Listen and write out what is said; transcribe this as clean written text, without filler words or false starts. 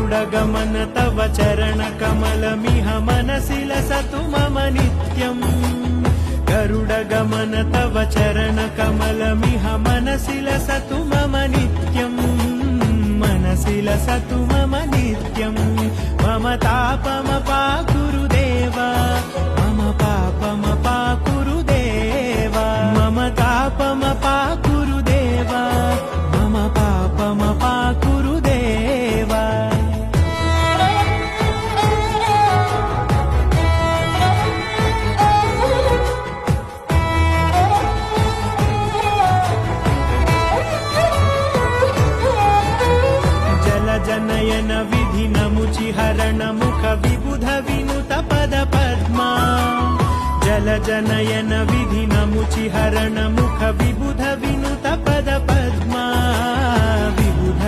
गरुडगमन तव चरणकमलमिह मनसि लसतु मम नित्यम् गरुडगमन तव चरणकमलमिह मनसि लसतु मम नित्यम् मनसि लसतु मम नित्यम् मम तापमपाकुरु देवा मम पापमपाकुरु देवा मम तापमपाकुरु देवा मम पापमपाकुरु देवा जनयन विधि नमुचिहरण मुख विबुध विनुत पद पद्मा जल जनयन विधि नमुचिहरण मुख विबुध विनुत पद पद्मा विबुध